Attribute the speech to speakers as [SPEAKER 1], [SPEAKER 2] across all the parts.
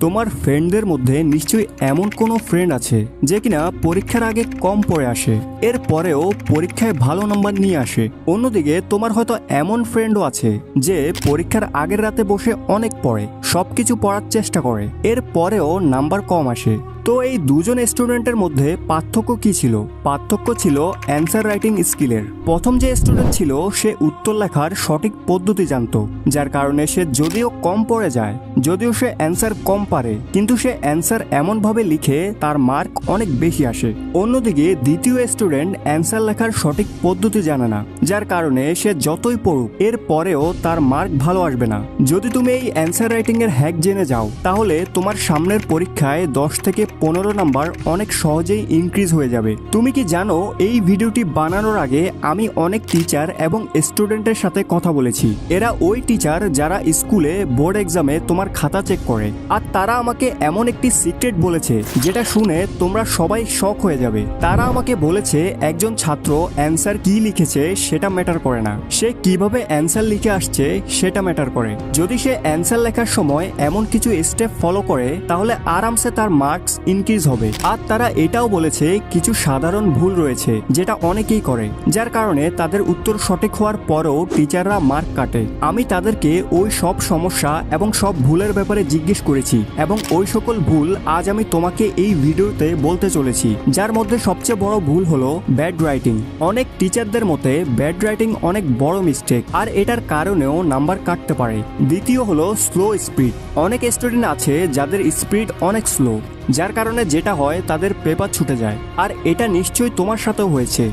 [SPEAKER 1] তোমার ফ্রেন্ডদের মধ্যে নিশ্চয়ই এমন কোনো ফ্রেন্ড আছে যে কিনা পরীক্ষার আগে কম পড়ে আসে, এর পরেও পরীক্ষায় ভালো নাম্বার নিয়ে আসে। অন্যদিকে তোমার হয়তো এমন ফ্রেন্ডও আছে যে পরীক্ষার আগের রাতে বসে অনেক পড়ে, সবকিছু পড়ার চেষ্টা করে, এর পরেও নাম্বার কম আসে। তো এই দুজন স্টুডেন্টের মধ্যে পার্থক্য কি ছিল? পার্থক্য ছিল অ্যান্সার রাইটিং স্কিলের। প্রথম যে স্টুডেন্ট ছিল সে উত্তর লেখার সঠিক পদ্ধতি জানতো, যার কারণে সে যদিও কম পড়ে যায়, যদিও সে অ্যান্সার কম পারে, কিন্তু সে অ্যান্সার এমনভাবে লিখে তার মার্ক অনেক বেশি আসে। অন্যদিকে দ্বিতীয় স্টুডেন্ট অ্যান্সার লেখার সঠিক পদ্ধতি জানে না, যার কারণে সে যতই পড়ুক এর পরেও তার মার্ক ভালো আসবে না। যদি তুমি এই অ্যান্সার রাইটিং এর হ্যাক জেনে যাও, তাহলে তোমার সামনের পরীক্ষায় 10 থেকে 15 নাম্বার অনেক সহজেই ইনক্রিজ হয়ে যাবে। তুমি কি জানো, এই ভিডিওটি বানানোর আগে আমি অনেক টিচার এবং স্টুডেন্টের সাথে কথা বলেছি। এরা ওই টিচার যারা স্কুলে বোর্ড এক্সামে তোমার খাতা চেক করে, আর তারা আমাকে এমন একটি সিক্রেট বলেছে যেটা শুনে তোমরা সবাই শক হয়ে যাবে। তারা আমাকে বলেছে একজন ছাত্র অ্যান্সার কি লিখেছে সেটা ম্যাটার করে না, সে কিভাবে অ্যান্সার লিখে আসছে সেটা ম্যাটার করে। যদি সে অ্যান্সার লেখার সময় এমন কিছু স্টেপ ফলো করে তাহলে আরামসে তার মার্কস ইনক্রিজ হবে। আর তারা এটাও বলেছে কিছু সাধারণ ভুল রয়েছে যেটা অনেকেই করে, যার কারণে তাদের উত্তর সঠিক হওয়ার পরেও টিচাররা মার্ক কাটে। আমি তাদেরকে ওই সব সমস্যা এবং সব ভুলের ব্যাপারে জিজ্ঞেস করেছি, এবং ওই সকল ভুল আজ আমি তোমাকে এই ভিডিওতে বলতে চলেছি। যার মধ্যে সবচেয়ে বড় ভুল হলো ব্যাড রাইটিং। অনেক টিচারদের মতে ব্যাড রাইটিং অনেক বড় মিস্টেক, আর এটার কারণেও নাম্বার কাটতে পারে। দ্বিতীয় হলো স্লো স্পিড। অনেক স্টুডেন্ট আছে যাদের স্পিড অনেক স্লো, যার কারণে যেটা হয় তাদের পেপার ছুটে যায়, আর এটা নিশ্চয়ই তোমার সাথেও হয়েছে।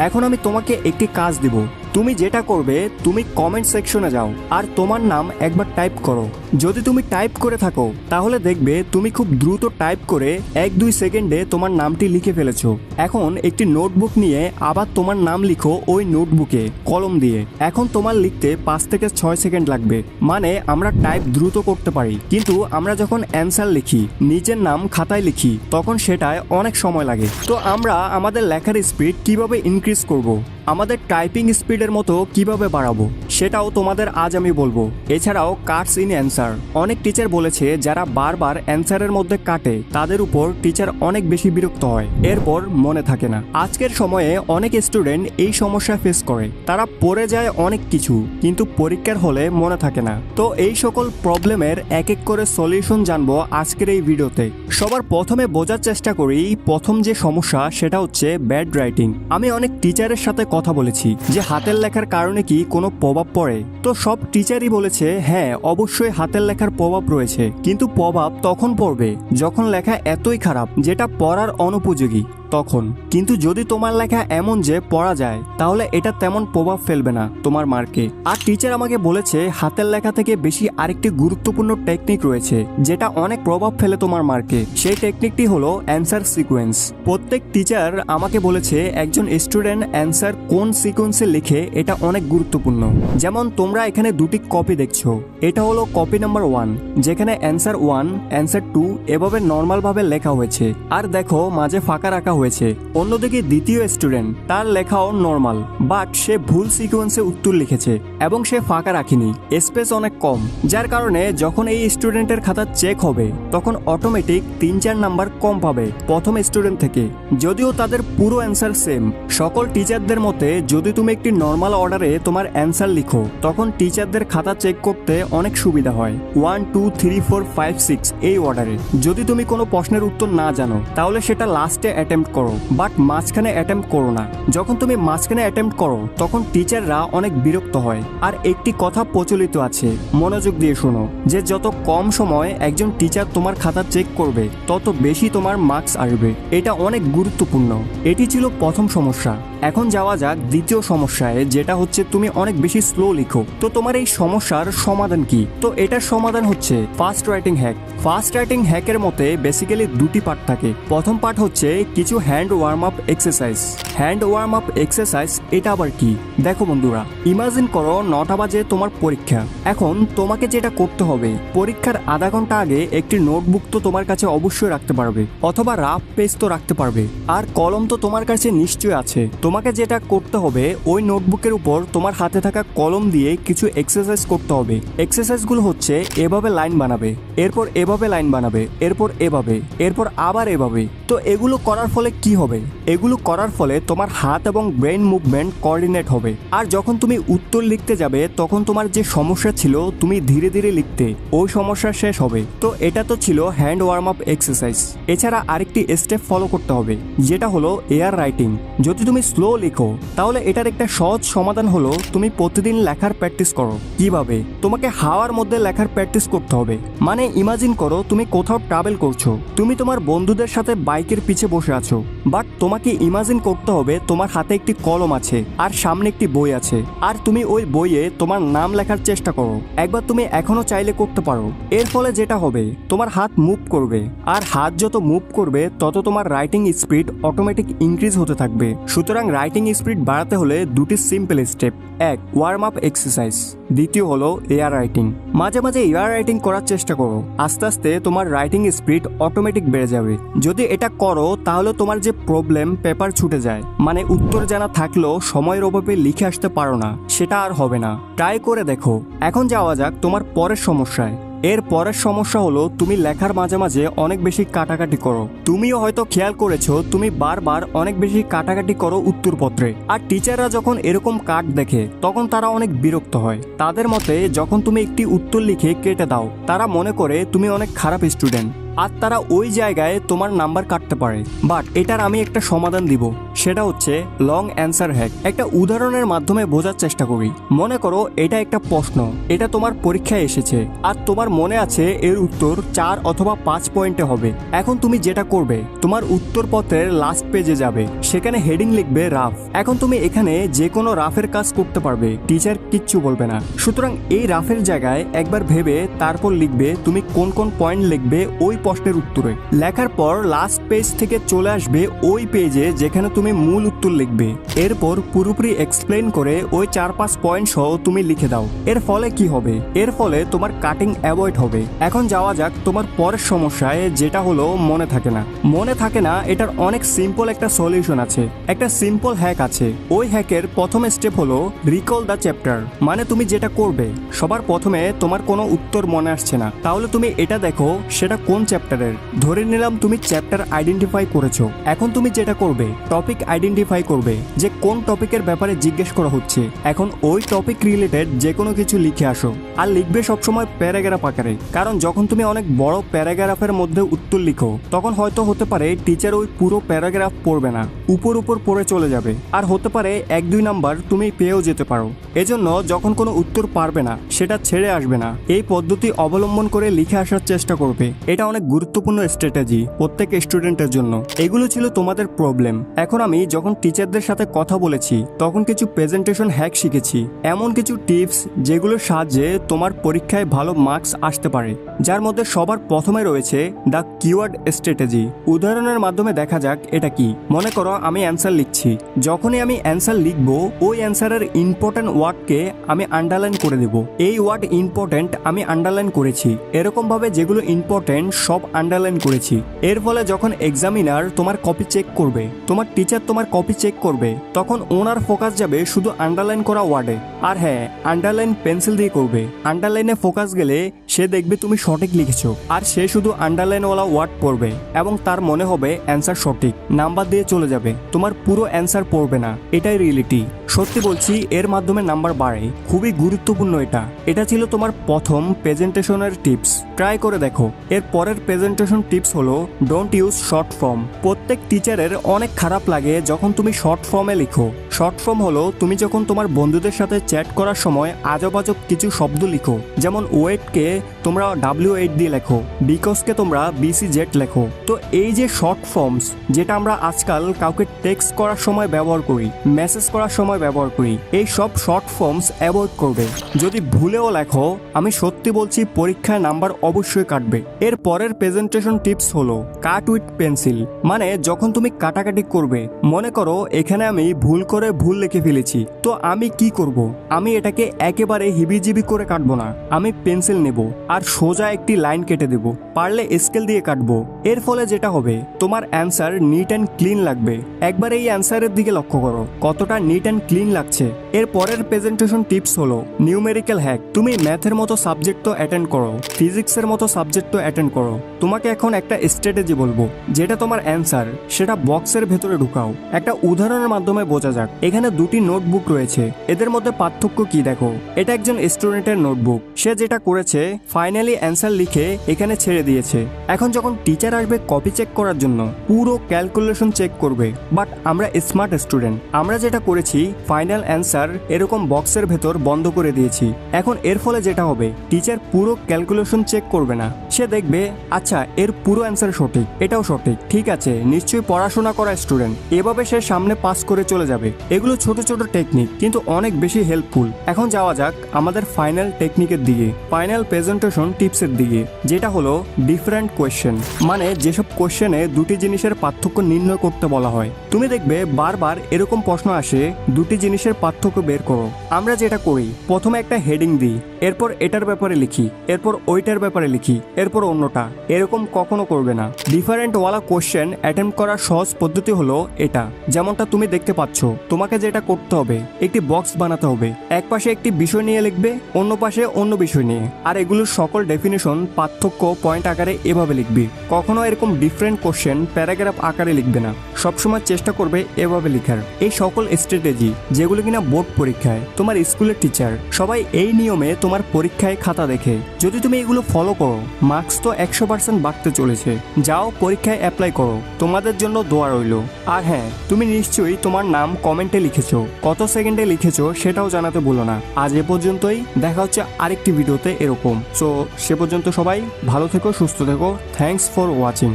[SPEAKER 1] এখন আমি তোমাকে একটি কাজ দিব। তুমি যেটা করবে, তুমি কমেন্ট সেকশনে যাও আর তোমার নাম একবার টাইপ করো। যদি তুমি টাইপ করে থাকো তাহলে দেখবে তুমি খুব দ্রুত টাইপ করে 1-2 সেকেন্ডে তোমার নামটি লিখে ফেলেছো। এখন একটি নোটবুক নিয়ে আবার তোমার নাম লিখো ওই নোটবুকে কলম দিয়ে। এখন তোমার লিখতে 5 থেকে 6 সেকেন্ড লাগবে। মানে আমরা টাইপ দ্রুত করতে পারি, কিন্তু আমরা যখন অ্যান্সার লিখি, নিজের নাম খাতায় লিখি, তখন সেটায় অনেক সময় লাগে। তো আমরা আমাদের লেখার স্পিড কিভাবে ইনক্রিজ করব, আমাদের টাইপিং স্পিডের মতো কিভাবে বাড়াবো, সেটাও তোমাদের আজ আমি বলবো। এছাড়াও কাটস ইন অ্যান্সার। অনেক টিচার বলেছে যারা বারবার অ্যান্সারের মধ্যে কাটে তাদের উপর টিচার অনেক বেশি বিরক্ত হয়, এরপর মনে থাকে না। আজকের সময়ে অনেক স্টুডেন্ট এই সমস্যা ফেস করে, তারা পড়ে যায় অনেক কিছু কিন্তু পরীক্ষার হলে মনে থাকে না। তো এই সকল প্রবলেমের এক এক করে সলিউশন জানবো আজকের এই ভিডিওতে। সবার প্রথমে বোঝার চেষ্টা করি প্রথম যে সমস্যা সেটা হচ্ছে ব্যাড রাইটিং। আমি অনেক টিচারের সাথে কথা বলেছি যে হাতের লেখার কারণে কি কোনো প্রভাব পড়ে। তো সব টিচারই বলেছে হ্যাঁ, অবশ্যই হাতের লেখার প্রভাব রয়েছে, কিন্তু প্রভাব তখন পড়বে যখন লেখা এতই খারাপ যেটা পড়ার অনুপযোগী তখন। কিন্তু যদি তোমার লেখা এমন যে পড়া যায়, তাহলে এটা তেমন প্রভাব ফেলবে না তোমার মার্কে। আর টিচার আমাকে বলেছে হাতের লেখা থেকে বেশি আরেকটি গুরুত্বপূর্ণ টেকনিক রয়েছে যেটা অনেক প্রভাব ফেলে তোমার মার্কে। সেই টেকনিকটি হলো অ্যান্সার সিকোয়েন্স। প্রত্যেক টিচার আমাকে বলেছে একজন স্টুডেন্ট অ্যান্সার কোন সিকোয়েন্সে লিখে এটা অনেক গুরুত্বপূর্ণ। যেমন তোমরা এখানে দুটি কপি দেখছো, এটা হলো কপি নাম্বার 1, যেখানে অ্যান্সার 1, অ্যান্সার 2 এভাবে নর্মাল ভাবে লেখা হয়েছে, আর দেখো মাঝে ফাঁকা রাখা হয়েছে। অন্যদিকে দ্বিতীয় স্টুডেন্ট, তার লেখাও নর্মাল, বাট সে ভুল সিকোয়েন্সে উত্তর লিখেছে এবং সে ফাঁকা রাখেনি, স্পেস অনেক কম, যার কারণে যখন এই স্টুডেন্টের খাতা চেক হবে তখন অটোমেটিক 3-4 নাম্বার কম পাবে প্রথম স্টুডেন্ট থেকে, যদিও তাদের পুরো অ্যান্সার সেম। সকল টিচারদের মতে যদি তুমি একটি নর্মাল অর্ডারে তোমার অ্যান্সার লিখো তখন টিচারদের খাতা চেক করতে অনেক সুবিধা হয়, 1 2 3 4 5 6 এই অর্ডারে। যদি তুমি কোনো প্রশ্নের উত্তর না জানো তাহলে সেটা লাস্টে অ্যাটেম্প্ট করো, বাট মাঝখানে অ্যাটেম্প্ট করো না। যখন তুমি মাঝখানে অ্যাটেম্প্ট করো তখন টিচাররা অনেক বিরক্ত হয়। আর একটি কথা প্রচলিত আছে, মনোযোগ দিয়ে শোনো, যে যত কম সময় একজন টিচার তোমার খাতা চেক করবে তত বেশি তোমার মার্কস আসবে। এটা অনেক গুরুত্বপূর্ণ। এটি ছিল প্রথম সমস্যা। এখন যাওয়া যাক দ্বিতীয় সমস্যায়, যেটা হচ্ছে তুমি অনেক বেশি স্লো লিখো। তো তোমার এই সমস্যার সমাধান কি? তো এটার সমাধান হচ্ছে fast writing hack. Fast writing হ্যাকের মতে বেসিক্যালি দুটি পার্ট থাকে। প্রথম পার্ট হচ্ছে কিছু hand warm up exercise. Hand warm up exercise এটা আবার কি? দেখো বন্ধুরা, ইমাজিন করো 9টা বাজে তোমার পরীক্ষা। এখন তোমাকে যেটা করতে হবে, পরীক্ষার আধা ঘন্টা আগে একটি নোটবুক তো তোমার কাছে অবশ্যই রাখতে পারবে, অথবা রাফ পেজ তো রাখতে পারবে, আর কলম তো তোমার কাছে নিশ্চয়ই আছে। তোমাকে যেটা করতে হবে, ওই নোটবুকের উপর তোমার হাতে থাকা কলম দিয়ে কিছু এক্সারসাইজ করতে হবে। এক্সারসাইজগুলো হচ্ছে এভাবে লাইন বানাবে, এরপর এভাবে লাইন বানাবে, এরপর এভাবে, এরপর আবার এভাবে। তো এগুলো করার ফলে কি হবে? এগুলো করার ফলে তোমার হাত এবং ব্রেন মুভমেন্ট কোঅর্ডিনেট হবে। আর যখন তুমি উত্তর লিখতে যাবে তখন তোমার যে সমস্যা ছিল তুমি ধীরে ধীরে লিখতে, ওই সমস্যা শেষ হবে। তো এটা তো ছিল হ্যান্ড ওয়ার্ম আপ এক্সারসাইজ। এছাড়া আরেকটি স্টেপ ফলো করতে হবে, যেটা হলো এয়ার রাইটিং। যদি তুমি স্লো লিখো তাহলে এটার একটা সহজ সমাধান হলো তুমি প্রতিদিন লেখার প্র্যাকটিস করো। কিভাবে? তোমাকে হাওয়ার মধ্যে লেখার প্র্যাকটিস করতে হবে। মানে ইমাজিন করো তুমি কোথাও ট্রাভেল করছো, তুমি তোমার বন্ধুদের সাথে বাইকের পিছে বসে আছো, বাট তোমাকে ইমাজিন করতে হবে তোমার হাতে একটি কলম আছে আর সামনে একটি বই আছে, আর তুমি ওই বইয়ে তোমার নাম লেখার চেষ্টা করো। একবার তুমি এখনো চাইলে করতে পারো। এর ফলে যেটা হবে, তোমার হাত মুভ করবে, আর হাত যত মুভ করবে তত তোমার রাইটিং স্পিড অটোমেটিক ইনক্রিজ হতে থাকবে। সুতরাং রাইটিং স্পিড বাড়াতে হলে দুটি সিম্পল স্টেপ। এক, ওয়ার্ম আপ এক্সারসাইজ। দ্বিতীয় হলো এয়ার রাইটিং। মাঝে মাঝে এয়ার রাইটিং করার চেষ্টা করো, আস্তে আস্তে তোমার রাইটিং স্পিড অটোমেটিক বেড়ে যাবে। যদি এটা করো তাহলে তোমার যে প্রবলেম পেপার ছুটে যায়, মানে উত্তর জানা থাকলেও সময়ের অভাবে লিখে আসতে পারো না, সেটা আর হবে না। ট্রাই করে দেখো। এখন যাওয়া যাক তোমার পরের সমস্যায়। এর পরের সমস্যা হলো তুমি লেখার মাঝে মাঝে অনেক বেশি কাটাকাটি করো। তুমিও হয়তো খেয়াল করেছো তুমি বারবার অনেক বেশি কাটাকাটি করো উত্তরপত্রে। আর টিচাররা যখন এরকম কাট দেখে তখন তারা অনেক বিরক্ত হয়। তাদের মতে যখন তুমি একটি উত্তর লিখে কেটে দাও, তারা মনে করে তুমি অনেক খারাপ স্টুডেন্ট, আর তারা ওই জায়গায় তোমার নাম্বার কাটতে পারে। বাট এটার আমি একটা সমাধান দিব, সেটা হচ্ছে লং অ্যান্সার হ্যাক। একটা উদাহরণের মাধ্যমে বোঝার চেষ্টা করি। মনে করো এটা একটা প্রশ্ন, এটা তোমার পরীক্ষায় এসেছে, আর তোমার মনে আছে এর উত্তর 4 অথবা 5 পয়েন্টে হবে। এখন তুমি যেটা করবে, তোমার উত্তরপত্রের লাস্ট পেজে যাবে, সেখানে হেডিং লিখবে রাফ। এখন তুমি এখানে যে কোনো রাফের কাজ করতে পারবে, টিচার কিচ্ছু বলবে না। সুতরাং এই রাফের জায়গায় একবার ভেবে তারপর লিখবে তুমি কোন কোন পয়েন্ট লিখবে ওই প্রশ্নের উত্তরে। লেখার পর লাস্ট পেজ থেকে চলে আসবে ওই পেজে যেখানে তুমি মূল উত্তর লিখবে। এরপর পুরোপুরি এক্সপ্লেন করে ওই 4-5 পয়েন্ট সহ তুমি লিখে দাও। এর ফলে কি হবে? এর ফলে তোমার কাটিং অ্যাভয়েড হবে। এখন যাওয়া যাক তোমার পরের সমস্যায়, যেটা হলো মনে থাকে না। মনে থাকে না, এটার অনেক সিম্পল একটা সলিউশন আছে, একটা সিম্পল হ্যাক আছে। ওই হ্যাকের প্রথম স্টেপ হলো রিকল দ্য চ্যাপ্টার। মানে তুমি যেটা করবে, সবার প্রথমে তোমার কোনো উত্তর মনে আসছে না, তাহলে তুমি এটা দেখো সেটা কোন চ্যাপ্টারের। ধরে নিলাম তুমি চ্যাপ্টার আইডেন্টিফাই করেছো। এখন তুমি যেটা করবে, টপিক আইডেন্টিফাই করবে যে কোন টপিকের ব্যাপারে জিজ্ঞেস করা হচ্ছে। এখন ওই টপিক রিলেটেড যে কোনো কিছু লিখে আসো, আর লিখবে সবসময় প্যারাগ্রাফ আকারে। কারণ যখন তুমি অনেক বড় প্যারাগ্রাফের মধ্যে উত্তর লিখো, তখন হয়তো হতে পারে টিচার ওই পুরো প্যারাগ্রাফ পড়বে না, উপর উপর পড়ে চলে যাবে, আর হতে পারে 1-2 নাম্বার তুমি পেয়েও যেতে পারো। এজন্য যখন কোনো উত্তর পারবে না, সেটা ছেড়ে আসবে না, এই পদ্ধতি অবলম্বন করে লিখে আসার চেষ্টা করবে। এটা অনেক গুরুত্বপূর্ণ স্ট্র্যাটেজি প্রত্যেক স্টুডেন্টের জন্য। এগুলো ছিল তোমাদের প্রবলেম। এখন আমি যখন টিচারদের সাথে কথা বলেছি তখন কিছু প্রেজেন্টেশন হ্যাক শিখেছি, এমন কিছু টিপস যেগুলোর সাহায্যে তোমার পরীক্ষায় ভালো মার্কস আসতে পারে। যার মধ্যে সবার প্রথমে রয়েছে দ্য কিওয়ার্ড স্ট্র্যাটেজি। উদাহরণের মাধ্যমে দেখা যাক এটা কি। মনে করো আমি অ্যান্সার লিখছি, যখনই আমি অ্যান্সার লিখবো ওই অ্যান্সারের ইম্পর্টেন্ট ওয়ার্ডকে আমি আন্ডারলাইন করে দেব। এই ওয়ার্ড ইম্পর্টেন্ট আমি আন্ডারলাইন করেছি, এরকম ভাবে যেগুলো ইম্পর্টেন্ট সব আন্ডারলাইন করেছি। এর ফলে যখন এক্সামিনার তোমার কপি চেক করবে, তোমার টিচার তোমার কপি চেক করবে, তখন ওনার ফোকাস যাবে শুধু আন্ডারলাইন করা ওয়ার্ডে। আর হ্যাঁ, আন্ডারলাইন পেন্সিল দিয়ে করবে। আন্ডারলাইনে ফোকাস গেলে সে দেখবে তুমি সঠিক লিখেছো, আর সে শুধু আন্ডারলাইনওয়ালা ওয়ার্ড পড়বে এবং তার মনে হবে অ্যান্সার সঠিক, নাম্বার দিয়ে চলে যাবে, তোমার পুরো অ্যান্সার পড়বে না। এটাই রিয়েলিটি। সত্যি বলছি, এর মাধ্যমে নাম্বার বাড়ে। খুবই গুরুত্বপূর্ণ এটা। এটা ছিল তোমার প্রথম প্রেজেন্টেশনের টিপস। ট্রাই করে দেখো। এর পরের প্রেজেন্টেশন টিপস হলো ডোন্ট ইউজ শর্ট ফর্ম। প্রত্যেক টিচারের অনেক খারাপ লাগে যখন তুমি শর্ট ফর্মে লিখো। শর্ট ফর্ম হলো তুমি যখন তোমার বন্ধুদের সাথে চ্যাট করার সময় আজব আজব কিছু শব্দ লিখো, যেমন ওয়েটকে তোমরা W8 দিয়ে লেখো, বিকজকে তোমরা BCZ লেখো। তো এই যে শর্ট ফর্মস, যেটা আমরা আজকাল কাউকে টেক্সট করার সময় ব্যবহার করি, মেসেজ করার সময় ব্যবহার করি, এই সব শর্ট ফর্মস অ্যাভয়েড করবে। যদি ভুলেও লেখো, আমি সত্যি বলছি পরীক্ষায় নাম্বার অবশ্যই কাটবে। এর পরের প্রেজেন্টেশন টিপস হলো কাট উইথ পেন্সিল। মানে যখন তুমি কাটাকাটি করবে, মনে করো করো এখানে আমি ভুল করে ভুল লিখে ফেলেছি, তো আমি কি করব? আমি এটাকে একেবারে হিবিজিবি করে কাটবো না, আমি পেন্সিল নেব আর সোজা একটি লাইন কেটে দেব, পারলে স্কেল দিয়ে কাটবো। এর ফলে যেটা হবে তোমার অ্যান্সার নিট অ্যান্ড ক্লিন লাগবে। একবার এই অ্যান্সারের দিকে লক্ষ্য করো কতটা নিট অ্যান্ড ক্লিন লাগছে। এর পরের প্রেজেন্টেশন টিপস হলো নিউমেরিক্যাল হ্যাক। তুমি ম্যাথের মতো সাবজেক্ট তো অ্যাটেন্ড করো, ফিজিক্সের মতো সাবজেক্ট তো অ্যাটেন্ড করো, তোমাকে এখন একটা স্ট্র্যাটেজি বলবো, যেটা তোমার অ্যান্সার সেটা বক্সের ভেতরে ঢুকাও। একটা উদাহরণের মাধ্যমে বোঝা যাক। এখানে দুটি নোটবুক রয়েছে, এদের মধ্যে পার্থক্য কি দেখো। এটা একজন স্টুডেন্টের নোটবুক, সে যেটা করেছে ফাইনালি অ্যান্সার লিখে এখানে ছেড়ে দিয়েছে। এখন যখন টিচার আসবে কপি চেক করার জন্য পুরো ক্যালকুলেশন চেক করবে, বাট আমরা স্মার্ট স্টুডেন্ট, আমরা যেটা করেছি ফাইনাল অ্যান্সার এরকম বক্সের ভেতর বন্ধ করে দিয়েছি। এখন এর ফলে যেটা হবে টিচার পুরো ক্যালকুলেশন চেক করবে না, সে দেখবে আচ্ছা এর পুরো অ্যান্সার সঠিক, এটাও সঠিক, ঠিক আছে নিশ্চয়ই পড়াশোনা করা স্টুডেন্ট, এভাবে সে সামনে পাস করে চলে যাবে। এগুলো ছোট ছোট টেকনিক কিন্তু অনেক বেশি হেল্পফুল। এখন যাওয়া যাক আমাদের ফাইনাল টেকনিকের দিকে, ফাইনাল প্রেজেন্টেশন টিপসের দিকে, যেটা হলো ডিফারেন্ট কোয়েশ্চেন। মানে যেসব কোয়েশ্চেনে দুটি জিনিসের পার্থক্য নির্ণয় করতে বলা হয়। তুমি দেখবে বারবার এরকম প্রশ্ন আসে, দুটি জিনিসের পার্থক্য বের করো। আমরা যেটা করি প্রথমে একটা হেডিং দিই, এরপর এটার ব্যাপারে লিখি, এরপর ওইটার ব্যাপারে লিখি, এরপর অন্যটা। এরকম কখনো করবে না। ডিফারেন্ট ওয়ালা কোশ্চেন অ্যাটেম্প করার সহজ পদ্ধতি হলো এটা, যেমনটা তুমি দেখতে পাচ্ছ। তোমাকে যেটা করতে হবে একটি বক্স বানাতে হবে, এক পাশে একটি বিষয় নিয়ে লিখবে, অন্য পাশে অন্য বিষয় নিয়ে, আর এগুলোর সকল ডেফিনেশন পার্থক্য পয়েন্ট আকারে এভাবে লিখবে। কখনো এরকম ডিফারেন্ট কোশ্চেন প্যারাগ্রাফ আকারে লিখবে না, সবসময় চেষ্টা করবে এভাবে লেখার। এই সকল স্ট্র্যাটেজি যেগুলো কিনা বোর্ড পরীক্ষায় তোমার স্কুলের টিচার সবাই এই নিয়মে তোমার পরীক্ষায় খাতা দেখে। যদি তুমি এগুলো ফলো করো মার্কস তো 100% বাড়তে চলেছে। যাও পরীক্ষায় অ্যাপ্লাই করো, তোমাদের জন্য দোয়া রইল। আর হ্যাঁ, তুমি নিশ্চয়ই তোমার নাম কমেন্টে লিখেছো, কত সেকেন্ডে লিখেছো সেটাও জানাতে ভুলো না। আজ এ পর্যন্তই, দেখা হচ্ছে আরেকটি ভিডিওতে এরকম। সো সে পর্যন্ত সবাই ভালো থেকো, সুস্থ থেকো। Thanks for watching.